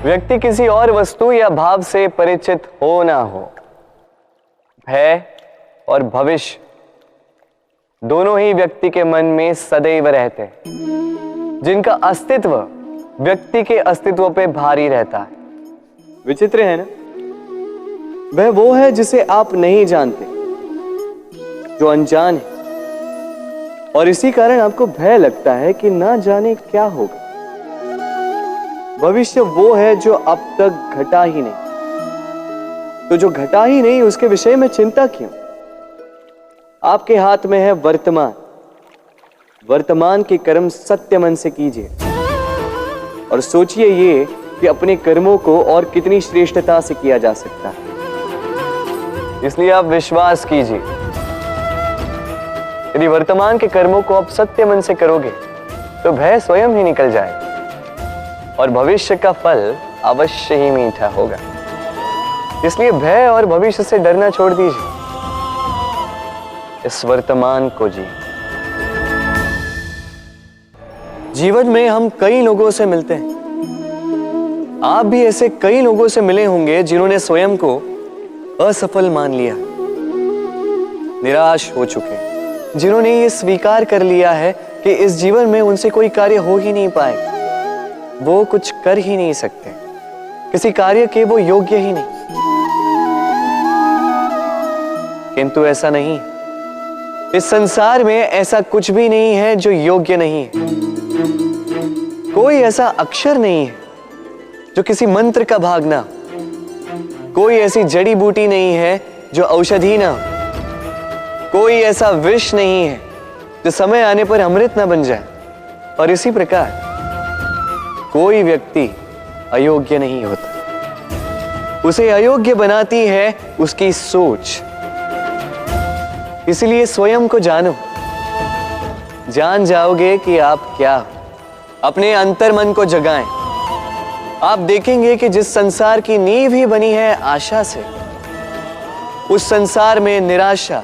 व्यक्ति किसी और वस्तु या भाव से परिचित हो ना हो, भय और भविष्य दोनों ही व्यक्ति के मन में सदैव रहते हैं, जिनका अस्तित्व व्यक्ति के अस्तित्व पे भारी रहता है। विचित्र है ना? वह वो है जिसे आप नहीं जानते, जो अनजान है, और इसी कारण आपको भय लगता है कि ना जाने क्या होगा। भविष्य वो है जो अब तक घटा ही नहीं, तो जो घटा ही नहीं उसके विषय में चिंता क्यों? आपके हाथ में है वर्तमान। वर्तमान के कर्म सत्य मन से कीजिए और सोचिए ये कि अपने कर्मों को और कितनी श्रेष्ठता से किया जा सकता है। इसलिए आप विश्वास कीजिए, यदि वर्तमान के कर्मों को आप सत्य मन से करोगे तो भय स्वयं ही निकल जाएगा और भविष्य का फल अवश्य ही मीठा होगा। इसलिए भय और भविष्य से डरना छोड़ दीजिए, इस वर्तमान को जी। जीवन में हम कई लोगों से मिलते हैं। आप भी ऐसे कई लोगों से मिले होंगे जिन्होंने स्वयं को असफल मान लिया, निराश हो चुके, जिन्होंने ये स्वीकार कर लिया है कि इस जीवन में उनसे कोई कार्य हो ही नहीं पाएगा, वो कुछ कर ही नहीं सकते, किसी कार्य के वो योग्य ही नहीं। किंतु ऐसा नहीं, इस संसार में ऐसा कुछ भी नहीं है जो योग्य नहीं है। कोई ऐसा अक्षर नहीं है जो किसी मंत्र का भाग ना, कोई ऐसी जड़ी बूटी नहीं है जो औषधि ना, कोई ऐसा विष नहीं है जो समय आने पर अमृत ना बन जाए। और इसी प्रकार कोई व्यक्ति अयोग्य नहीं होता, उसे अयोग्य बनाती है उसकी सोच। इसलिए स्वयं को जानो, जान जाओगे कि आप क्या हो। अपने अंतर मन को जगाएं। आप देखेंगे कि जिस संसार की नींव ही बनी है आशा से, उस संसार में निराशा,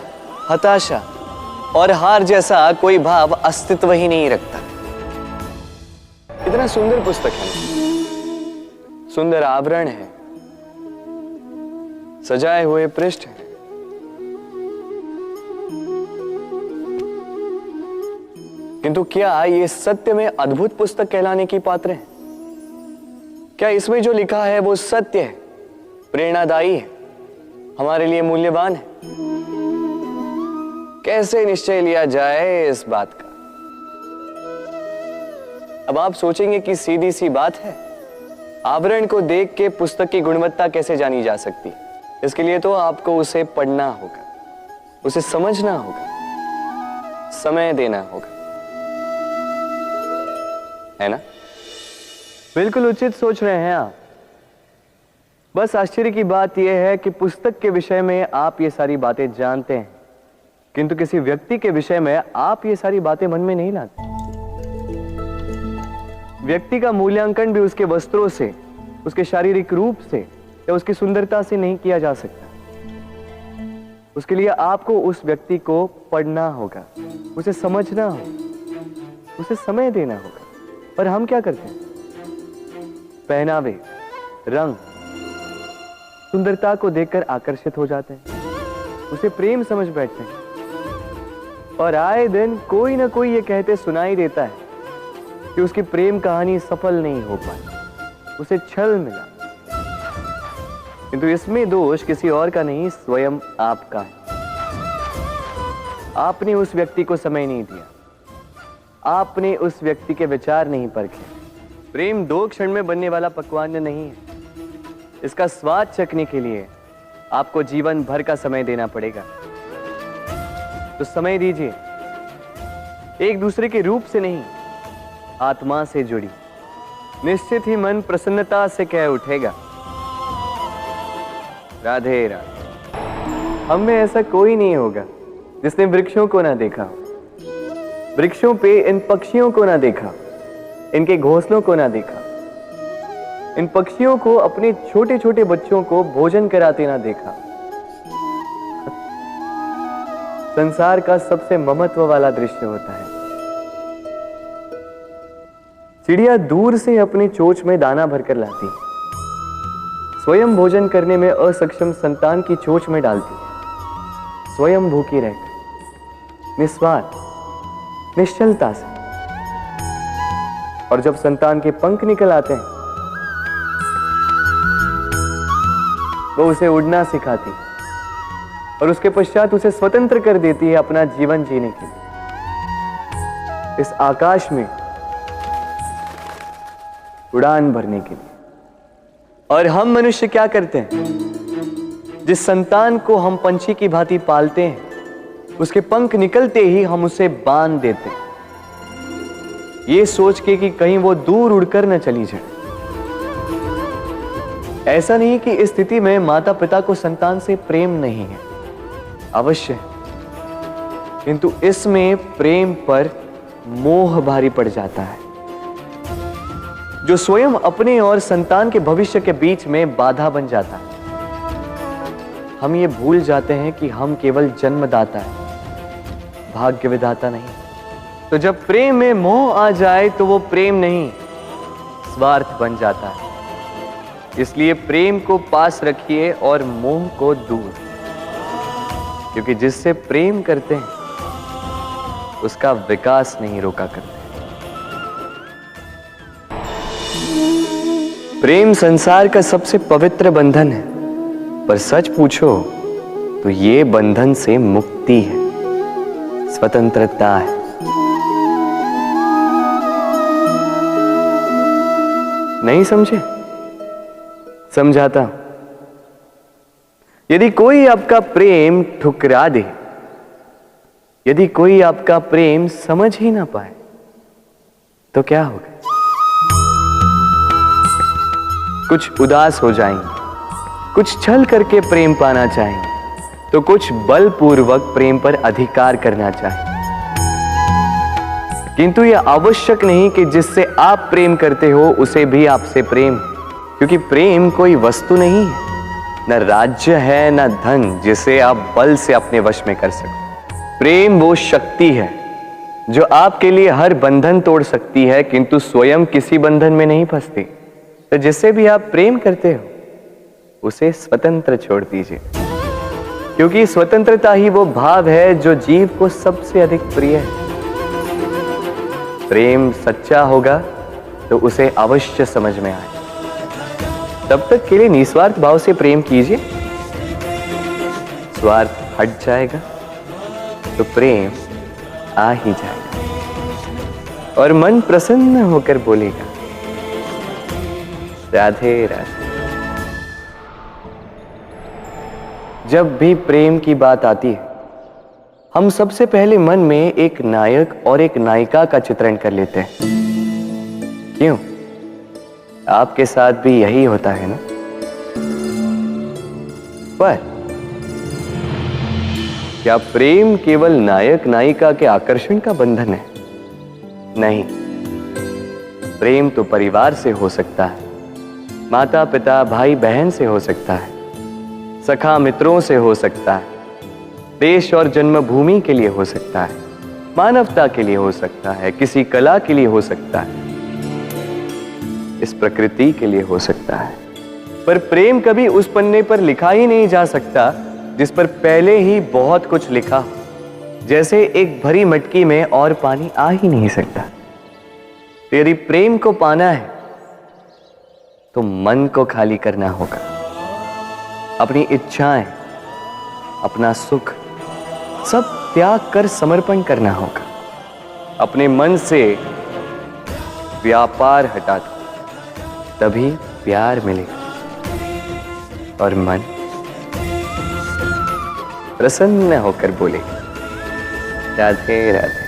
हताशा और हार जैसा कोई भाव अस्तित्व ही नहीं रखता। इतना सुंदर पुस्तक है, सुंदर आवरण है, सजाए हुए पृष्ठ है, किंतु क्या ये सत्य में अद्भुत पुस्तक कहलाने की पात्र है? क्या इसमें जो लिखा है वो सत्य है, प्रेरणादायी है, हमारे लिए मूल्यवान है? कैसे निश्चय लिया जाए इस बात का? अब आप सोचेंगे कि सीधी सी बात है, आवरण को देख के पुस्तक की गुणवत्ता कैसे जानी जा सकती? इसके लिए तो आपको उसे पढ़ना होगा, उसे समझना होगा, समय देना होगा, है ना? बिल्कुल उचित सोच रहे हैं आप। बस आश्चर्य की बात यह है कि पुस्तक के विषय में आप ये सारी बातें जानते हैं, किंतु किसी व्यक्ति के विषय में आप ये सारी बातें मन में नहीं लाते। व्यक्ति का मूल्यांकन भी उसके वस्त्रों से, उसके शारीरिक रूप से या उसकी सुंदरता से नहीं किया जा सकता। उसके लिए आपको उस व्यक्ति को पढ़ना होगा, उसे समझना होगा, उसे समय देना होगा। पर हम क्या करते हैं? पहनावे, रंग, सुंदरता को देखकर आकर्षित हो जाते हैं, उसे प्रेम समझ बैठते हैं, और आए दिन कोई ना कोई ये कहते सुनाई देता है कि उसकी प्रेम कहानी सफल नहीं हो पाई, उसे छल मिला। किंतु इसमें दोष किसी और का नहीं, स्वयं आपका है। आपने उस व्यक्ति को समय नहीं दिया, आपने उस व्यक्ति के विचार नहीं परखे। प्रेम 2 क्षण में बनने वाला पकवान नहीं है, इसका स्वाद चखने के लिए आपको जीवन भर का समय देना पड़ेगा। तो समय दीजिए, एक दूसरे के रूप से नहीं, आत्मा से जुड़ी, निश्चित ही मन प्रसन्नता से कह उठेगा, राधे राधे। हम में ऐसा कोई नहीं होगा जिसने वृक्षों को ना देखा हो, वृक्षों पे इन पक्षियों को ना देखा, इनके घोंसलों को ना देखा, इन पक्षियों को अपने छोटे छोटे बच्चों को भोजन कराते ना देखा। संसार का सबसे ममत्व वाला दृश्य होता है। चिड़िया दूर से अपनी चोंच में दाना भरकर लाती, स्वयं भोजन करने में असक्षम संतान की चोंच में डालती है, स्वयं भूखी रहकर निस्वार्थ निश्चलता से। और जब संतान के पंख निकल आते हैं, वो उसे उड़ना सिखाती और उसके पश्चात उसे स्वतंत्र कर देती है अपना जीवन जीने के लिए, इस आकाश में उड़ान भरने के लिए। और हम मनुष्य क्या करते हैं? जिस संतान को हम पंछी की भांति पालते हैं, उसके पंख निकलते ही हम उसे बांध देते हैं, ये सोच के कि कहीं वो दूर उड़कर न चली जाए। ऐसा नहीं कि इस स्थिति में माता पिता को संतान से प्रेम नहीं है, अवश्य है, किंतु इसमें प्रेम पर मोह भारी पड़ जाता है, जो स्वयं अपने और संतान के भविष्य के बीच में बाधा बन जाता है। हम ये भूल जाते हैं कि हम केवल जन्मदाता है, भाग्य विधाता नहीं। तो जब प्रेम में मोह आ जाए तो वो प्रेम नहीं, स्वार्थ बन जाता है। इसलिए प्रेम को पास रखिए और मोह को दूर, क्योंकि जिससे प्रेम करते हैं उसका विकास नहीं रोका करते। प्रेम संसार का सबसे पवित्र बंधन है, पर सच पूछो तो ये बंधन से मुक्ति है, स्वतंत्रता है। नहीं समझे? समझाता हूं। यदि कोई आपका प्रेम ठुकरा दे, यदि कोई आपका प्रेम समझ ही ना पाए, तो क्या होगा? कुछ उदास हो जाएंगे, कुछ छल करके प्रेम पाना चाहेंगे, तो कुछ बलपूर्वक प्रेम पर अधिकार करना चाहेंगे। किंतु यह आवश्यक नहीं कि जिससे आप प्रेम करते हो उसे भी आपसे प्रेम, क्योंकि प्रेम कोई वस्तु नहीं है, न राज्य है न धन जिसे आप बल से अपने वश में कर सको। प्रेम वो शक्ति है जो आपके लिए हर बंधन तोड़ सकती है, किंतु स्वयं किसी बंधन में नहीं फंसती। तो जिससे भी आप प्रेम करते हो उसे स्वतंत्र छोड़ दीजिए, क्योंकि स्वतंत्रता ही वो भाव है जो जीव को सबसे अधिक प्रिय है। प्रेम सच्चा होगा तो उसे अवश्य समझ में आए। तब तक के लिए निस्वार्थ भाव से प्रेम कीजिए, स्वार्थ हट जाएगा तो प्रेम आ ही जाएगा और मन प्रसन्न होकर बोलेगा, राधे राधे। जब भी प्रेम की बात आती है, हम सबसे पहले मन में एक नायक और एक नायिका का चित्रण कर लेते हैं। क्यों? आपके साथ भी यही होता है ना? पर क्या प्रेम केवल नायक नायिका के आकर्षण का बंधन है? नहीं, प्रेम तो परिवार से हो सकता है, माता पिता भाई बहन से हो सकता है, सखा मित्रों से हो सकता है, देश और जन्मभूमि के लिए हो सकता है, मानवता के लिए हो सकता है, किसी कला के लिए हो सकता है, इस प्रकृति के लिए हो सकता है। पर प्रेम कभी उस पन्ने पर लिखा ही नहीं जा सकता जिस पर पहले ही बहुत कुछ लिखा हो। जैसे एक भरी मटकी में और पानी आ ही नहीं सकता। तो यदि प्रेम को पाना है तो मन को खाली करना होगा, अपनी इच्छाएं, अपना सुख सब त्याग कर समर्पण करना होगा। अपने मन से व्यापार हटा दो, तभी प्यार मिलेगा और मन प्रसन्न होकर बोलेगा, राधे राधे।